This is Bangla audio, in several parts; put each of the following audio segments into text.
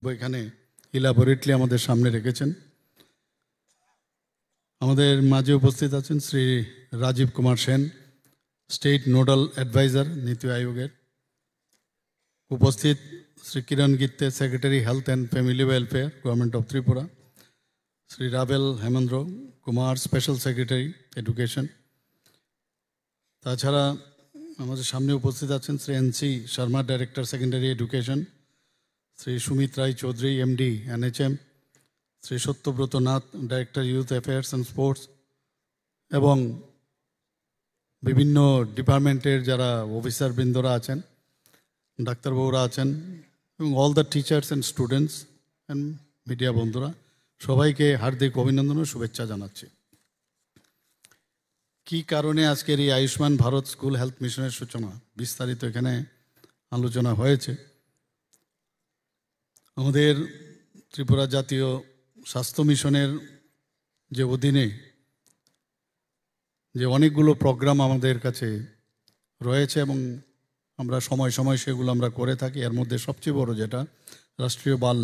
এখানে ইলাবোরেটলি আমাদের সামনে রেখেছেন। আমাদের মাঝে উপস্থিত আছেন Shri Rajiv Kumar Sen, state nodal advisor NITI আয়োগের। উপস্থিত Shri Kiran Gitte, secretary health and family welfare, government of Tripura. Shri Rabel Hemendra Kumar, special secretary education. তাছাড়া আমাদের সামনে উপস্থিত আছেন Shri NC Sharma, director secondary education. Shri Sumit Roy Chowdhury, MD NHM. Shri Satyabrata Nath, director youth affairs and sports, এবং বিভিন্ন ডিপার্টমেন্টের যারা অফিসারবৃন্দরা আছেন, ডাক্তারবাবুরা আছেন, এবং all the teachers and students and media বন্ধুরা, সবাইকে হার্দিক অভিনন্দন ও শুভেচ্ছা জানাচ্ছি। কি কারণে আজকের এই আয়ুষ্মান ভারত স্কুল হেলথ মিশনের সূচনা, বিস্তারিত এখানে আলোচনা হয়েছে। আমাদের ত্রিপুরা জাতীয় স্বাস্থ্য মিশনের যে অধীনে যে অনেকগুলো প্রোগ্রাম আমাদের কাছে রয়েছে এবং আমরা সময় সময় সেগুলো আমরা করে থাকি। এর মধ্যে সবচেয়ে বড় যেটা রাষ্ট্রীয় বাল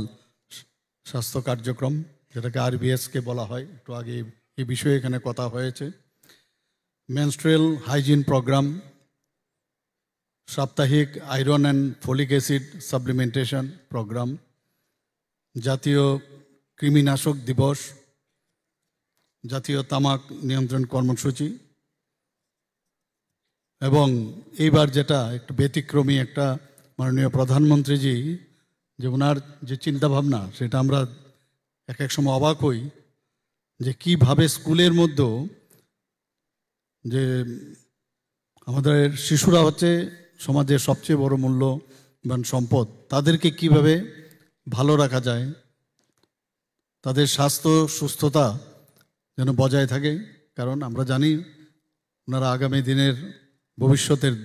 স্বাস্থ্য কার্যক্রম, যেটাকে আরবিএসকে বলা হয়, একটু আগে এই বিষয়ে এখানে কথা হয়েছে। মেনস্ট্রুয়াল হাইজিন প্রোগ্রাম, সাপ্তাহিক iron and folic acid supplementation programme, জাতীয় কৃমিনাশক দিবস, জাতীয় তামাক নিয়ন্ত্রণ কর্মসূচি, এবং এইবার যেটা একটু ব্যতিক্রমী একটা মাননীয় প্রধানমন্ত্রীজি যে ওনার যে চিন্তাভাবনা, সেটা আমরা এক এক সময় অবাক হই যে কিভাবে স্কুলের মধ্যেও যে আমাদের শিশুরা হচ্ছে সমাজের সবচেয়ে বড় মূল্যবান সম্পদ, তাদেরকে কিভাবে ভালো রাখা যায়, তাদের স্বাস্থ্য সুস্থতা যেন বজায় থাকে। কারণ আমরা জানি ওনারা আগামী দিনের ভবিষ্যতের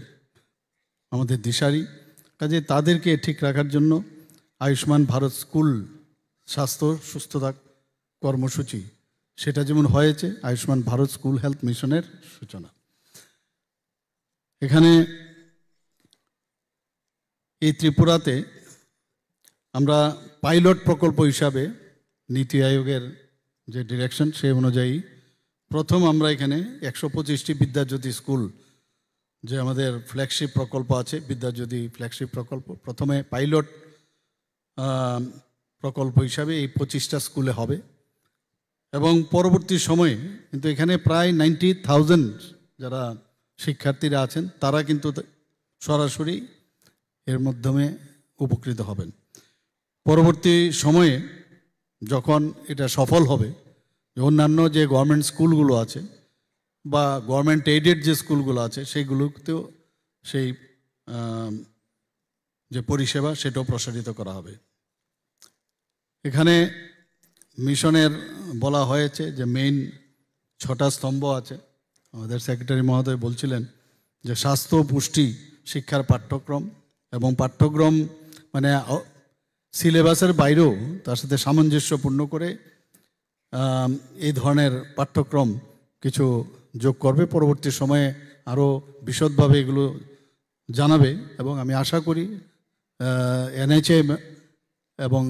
আমাদের দিশারি। কাজে তাদেরকে ঠিক রাখার জন্য আয়ুষ্মান ভারত স্কুল স্বাস্থ্য সুস্থতা কর্মসূচি, সেটা যেমন হয়েছে আয়ুষ্মান ভারত স্কুল হেলথ মিশনের সূচনা। এখানে এই ত্রিপুরাতে আমরা পাইলট প্রকল্প হিসাবে নীতি আয়োগের যে ডিরেকশন সেই অনুযায়ী প্রথম আমরা এখানে 125টি বিদ্যাজ্যোতি স্কুল, যে আমাদের ফ্ল্যাগশিপ প্রকল্প আছে বিদ্যাজ্যোতি ফ্ল্যাগশিপ প্রকল্প, প্রথমে পাইলট প্রকল্প হিসাবে এই 25টা স্কুলে হবে। এবং পরবর্তী সময়ে কিন্তু এখানে প্রায় 90,000 যারা শিক্ষার্থীরা আছেন তারা কিন্তু সরাসরি এর মাধ্যমে উপকৃত হবেন। পরবর্তী সময়ে যখন এটা সফল হবে, অন্যান্য যে গভর্নমেন্ট স্কুলগুলো আছে বা গভর্নমেন্ট এইডেড যে স্কুলগুলো আছে সেইগুলোতেও সেই যে পরিষেবা সেটাও প্রসারিত করা হবে। এখানে মিশনের বলা হয়েছে যে মেইন 6টা স্তম্ভ আছে। আমাদের সেক্রেটারি মহোদয় বলছিলেন যে স্বাস্থ্য পুষ্টি শিক্ষার পাঠ্যক্রম, এবং পাঠ্যক্রম মানে সিলেবাসের বাইরেও তার সাথে সামঞ্জস্যপূর্ণ করে এই ধরনের পাঠ্যক্রম কিছু যোগ করবে। পরবর্তী সময়ে আরও বিশদভাবে এগুলো জানাবে, এবং আমি আশা করি এনএচএম এবং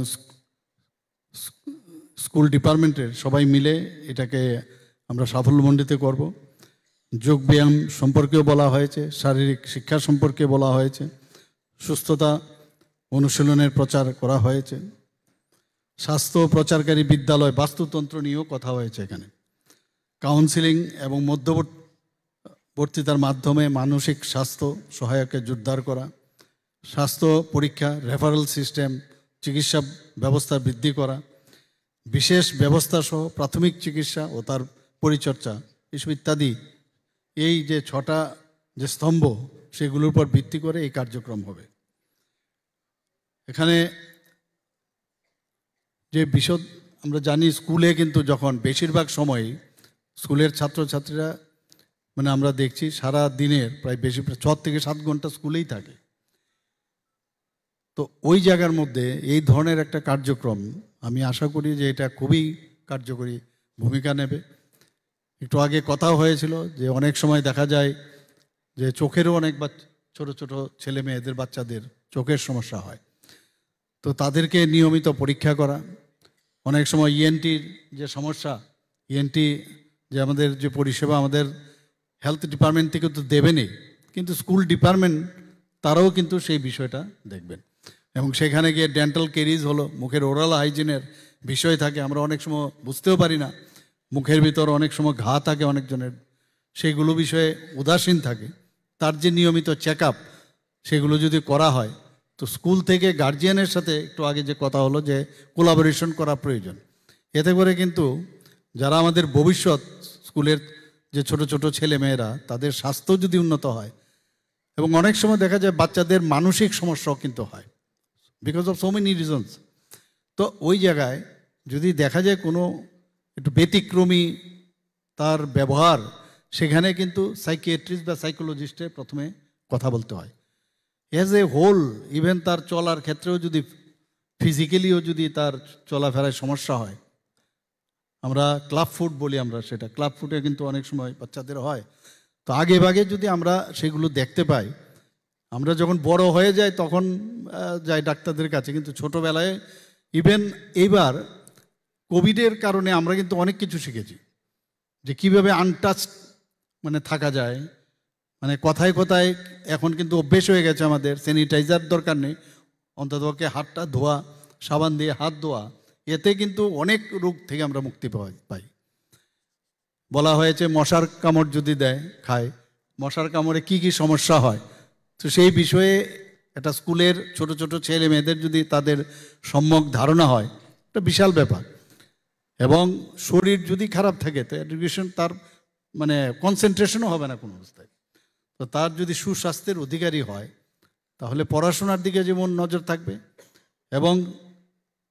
স্কুল ডিপার্টমেন্টের সবাই মিলে এটাকে আমরা সাফল্যমণ্ডিত করব। যোগ ব্যায়াম সম্পর্কেও বলা হয়েছে, শারীরিক শিক্ষা সম্পর্কে বলা হয়েছে, সুস্থতা অনুশীলনের প্রচার করা হয়েছে, স্বাস্থ্য প্রচারকারী বিদ্যালয় বাস্তুতন্ত্র নিয়েও কথা হয়েছে। এখানে কাউন্সিলিং এবং মধ্যবর্তিতার মাধ্যমে মানসিক স্বাস্থ্য সহায়কে জোরদার করা, স্বাস্থ্য পরীক্ষা, রেফারেল সিস্টেম, চিকিৎসা ব্যবস্থা বৃদ্ধি করা, বিশেষ ব্যবস্থা সহ প্রাথমিক চিকিৎসা ও তার পরিচর্যা, এসব ইত্যাদি, এই যে 6টা যে স্তম্ভ সেগুলোর উপর ভিত্তি করে এই কার্যক্রম হবে। এখানে যে বিশদ আমরা জানি, স্কুলে কিন্তু যখন বেশিরভাগ সময় স্কুলের ছাত্রছাত্রীরা মানে আমরা দেখছি সারা দিনের প্রায় 6 থেকে 7 ঘন্টা স্কুলেই থাকে। তো ওই জায়গার মধ্যে এই ধরনের একটা কার্যক্রম আমি আশা করি যে এটা খুবই কার্যকরী ভূমিকা নেবে। একটু আগে কথা হয়েছিল যে অনেক সময় দেখা যায় যে চোখেরও অনেক ছোট ছোট ছেলে মেয়েদের বাচ্চাদের চোখের সমস্যা হয়। তো তাদেরকে নিয়মিত পরীক্ষা করা। অনেক সময় ইএনটির যে সমস্যা, ইএনটি যে আমাদের যে পরিষেবা আমাদের হেলথ ডিপার্টমেন্ট থেকে তো দেবেনই, কিন্তু স্কুল ডিপার্টমেন্ট তারাও কিন্তু সেই বিষয়টা দেখবেন। এবং সেখানে গিয়ে ডেন্টাল কেরিজ হলো, মুখের ওরাল হাইজিনের বিষয় থাকে, আমরা অনেক সময় বুঝতেও পারি না। মুখের ভিতর অনেক সময় ঘা থাকে অনেকজনের, সেগুলো বিষয়ে উদাসীন থাকে। তার যে নিয়মিত চেক আপ সেগুলো যদি করা হয়, তো স্কুল থেকে গার্জিয়ানের সাথে একটু আগে যে কথা হলো যে কোলাবোরেশন করা প্রয়োজন। এতে করে কিন্তু যারা আমাদের ভবিষ্যৎ স্কুলের যে ছোট ছোট ছেলে মেয়েরা, তাদের স্বাস্থ্য যদি উন্নত হয়, এবং অনেক সময় দেখা যায় বাচ্চাদের মানসিক সমস্যাও কিন্তু হয় because of so many reasons. তো ওই জায়গায় যদি দেখা যায় কোনো একটু ব্যতিক্রমী তার ব্যবহার, সেখানে কিন্তু সাইকিয়াট্রিস্ট বা সাইকোলজিস্টের প্রথমে কথা বলতে হয়। অ্যাজ এ হোল, ইভেন তার চলার ক্ষেত্রেও যদি ফিজিক্যালিও যদি তার চলাফেরায় সমস্যা হয়, আমরা ক্লাব ফুট বলি, আমরা সেটা ক্লাব ফুটে কিন্তু অনেক সময় বাচ্চাদের হয়। তো আগে ভাগে যদি আমরা সেগুলো দেখতে পাই, আমরা যখন বড় হয়ে যাই তখন যাই ডাক্তারদের কাছে, কিন্তু ছোটোবেলায় ইভেন এইবার কোভিডের কারণে আমরা কিন্তু অনেক কিছু শিখেছি যে কীভাবে আনটাচড মানে থাকা যায়। মানে কথায় কথায় এখন কিন্তু অভ্যেস হয়ে গেছে আমাদের, স্যানিটাইজার দরকার নেই, অন্ততপক্ষে হাতটা ধোয়া, সাবান দিয়ে হাত ধোয়া, এতে কিন্তু অনেক রোগ থেকে আমরা মুক্তি পাই। বলা হয়েছে মশার কামড় যদি দেয় খায়, মশার কামড়ে কি কি সমস্যা হয়, তো সেই বিষয়ে একটা স্কুলের ছোট ছোট ছেলে মেয়েদের যদি তাদের সম্যক ধারণা হয়, এটা বিশাল ব্যাপার। এবং শরীর যদি খারাপ থাকে তো এডুকেশন তার মানে কনসেন্ট্রেশনও হবে না কোনো অবস্থায়। তো তার যদি সুস্বাস্থ্যের অধিকারী হয়, তাহলে পড়াশোনার দিকে যেমন নজর থাকবে, এবং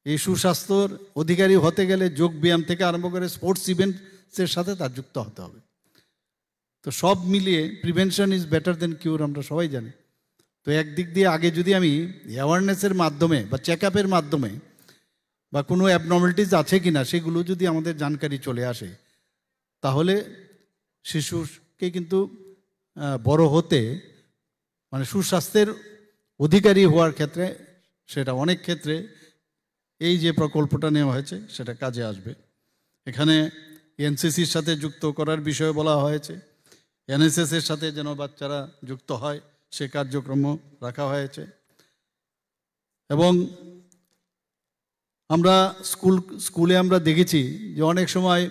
এই সুস্বাস্থ্যর অধিকারী হতে গেলে যোগ ব্যায়াম থেকে আরম্ভ করে স্পোর্টস ইভেন্টসের সাথে তার যুক্ত হতে হবে। তো সব মিলিয়ে প্রিভেনশন ইজ বেটার দেন কিউর, আমরা সবাই জানি। তো একদিক দিয়ে আগে যদি আমি অ্যাওয়ারনেসের মাধ্যমে বা চেক আপের মাধ্যমে বা কোনো অ্যাবনর্মালিটিস আছে কি না সেগুলো যদি আমাদের জানকারি চলে আসে, তাহলে শিশুকে কিন্তু বড় হতে মানে সুস্বাস্থ্যের অধিকারী হওয়ার ক্ষেত্রে সেটা অনেক ক্ষেত্রে এই যে প্রকল্পটা নেওয়া হয়েছে সেটা কাজে আসবে। এখানে এনসিসির সাথে যুক্ত করার বিষয়ে বলা হয়েছে, এনএসএসের সাথে যেন বাচ্চারা যুক্ত হয় সে কার্যক্রম রাখা হয়েছে। এবং আমরা স্কুলে আমরা দেখেছি যে অনেক সময়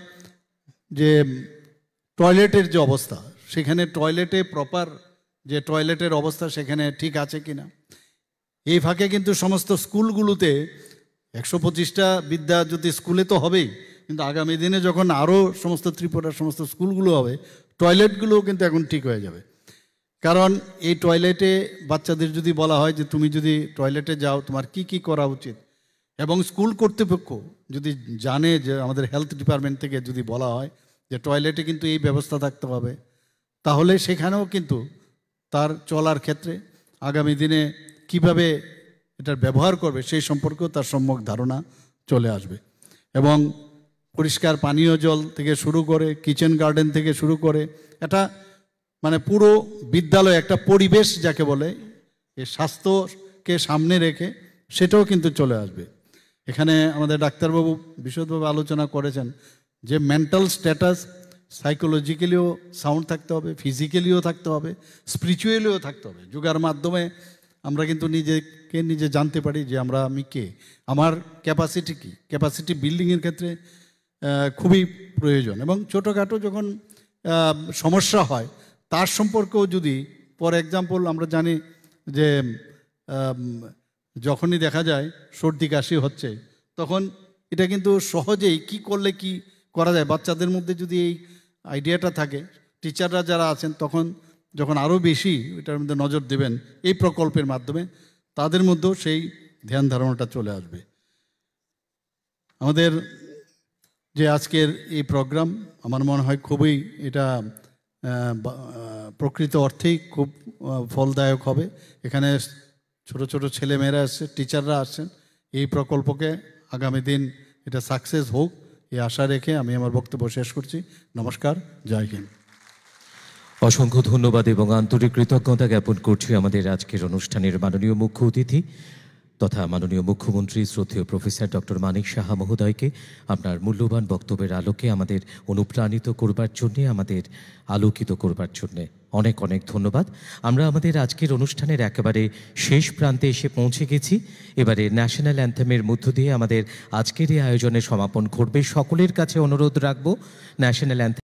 যে টয়লেটের যে অবস্থা, সেখানে টয়লেটে প্রপার যে টয়লেটের অবস্থা সেখানে ঠিক আছে কিনা, এই ফাঁকে কিন্তু সমস্ত স্কুলগুলোতে 125টা বিদ্যা যদি স্কুলে তো হবেই, কিন্তু আগামী দিনে যখন আরও সমস্ত ত্রিপুরার সমস্ত স্কুলগুলো হবে, টয়লেটগুলোও কিন্তু এখন ঠিক হয়ে যাবে। কারণ এই টয়লেটে বাচ্চাদের যদি বলা হয় যে তুমি যদি টয়লেটে যাও তোমার কি কি করা উচিত, এবং স্কুল কর্তৃপক্ষ যদি জানে যে আমাদের হেলথ ডিপার্টমেন্ট থেকে যদি বলা হয় যে টয়লেটে কিন্তু এই ব্যবস্থা থাকতে হবে, তাহলে সেখানেও কিন্তু তার চলার ক্ষেত্রে আগামী দিনে কিভাবে এটার ব্যবহার করবে সেই সম্পর্কেও তার সম্যক ধারণা চলে আসবে। এবং পরিষ্কার পানীয় জল থেকে শুরু করে কিচেন গার্ডেন থেকে শুরু করে এটা মানে পুরো বিদ্যালয় একটা পরিবেশ যাকে বলে, এই স্বাস্থ্যকে সামনে রেখে সেটাও কিন্তু চলে আসবে। এখানে আমাদের ডাক্তারবাবু বিশদভাবে আলোচনা করেছেন যে মেন্টাল স্ট্যাটাস সাইকোলজিক্যালিও সাউন্ড থাকতে হবে, ফিজিক্যালিও থাকতে হবে, স্পিরিচুয়ালিও থাকতে হবে। যোগার মাধ্যমে আমরা কিন্তু নিজেকে নিজে জানতে পারি যে আমি কে, আমার ক্যাপাসিটি কী, ক্যাপাসিটি বিল্ডিংয়ের ক্ষেত্রে খুবই প্রয়োজন। এবং ছোটোখাটো যখন সমস্যা হয় তার সম্পর্কেও যদি ফর এক্সাম্পল আমরা জানি যে যখনই দেখা যায় সর্দি কাশি হচ্ছে, তখন এটা কিন্তু সহজেই কি করলে কি করা যায়, বাচ্চাদের মধ্যে যদি এই আইডিয়াটা থাকে, টিচাররা যারা আছেন তখন যখন আরও বেশি এটার মধ্যে নজর দেবেন এই প্রকল্পের মাধ্যমে, তাদের মধ্যেও সেই ধ্যান ধারণাটা চলে আসবে। আমাদের যে আজকের এই প্রোগ্রাম আমার মনে হয় খুবই এটা প্রকৃত অর্থেই খুব ফলদায়ক হবে। এখানে ছোট ছোট ছেলেমেয়েরা আসছে, টিচাররা আসছেন, এই প্রকল্পকে আগামী দিন এটা সাকসেস হোক এই আশা রেখে আমি আমার বক্তব্য শেষ করছি। নমস্কার, জয় হিন্দ। অসংখ্য ধন্যবাদ এবং আন্তরিক কৃতজ্ঞতা জ্ঞাপন করছি আমাদের আজকের অনুষ্ঠানের মাননীয় মুখ্য অতিথি তথা মাননীয় মুখ্যমন্ত্রী শ্রদ্ধেয় প্রফেসর ডক্টর মানিক সাহা মহোদয়কে আপনার মূল্যবান বক্তব্যের আলোকে আমাদের অনুপ্রাণিত করবার জন্যে, আমাদের আলোকিত করবার জন্যে অনেক অনেক ধন্যবাদ। আমরা আমাদের আজকের অনুষ্ঠানের একেবারে শেষ প্রান্তে এসে পৌঁছে গেছি। এবারে ন্যাশনাল অ্যান্থেমের মধ্য দিয়ে আমাদের আজকের এই আয়োজনের সমাপন ঘটবে। সকলের কাছে অনুরোধ রাখব ন্যাশনাল অ্যান্থেম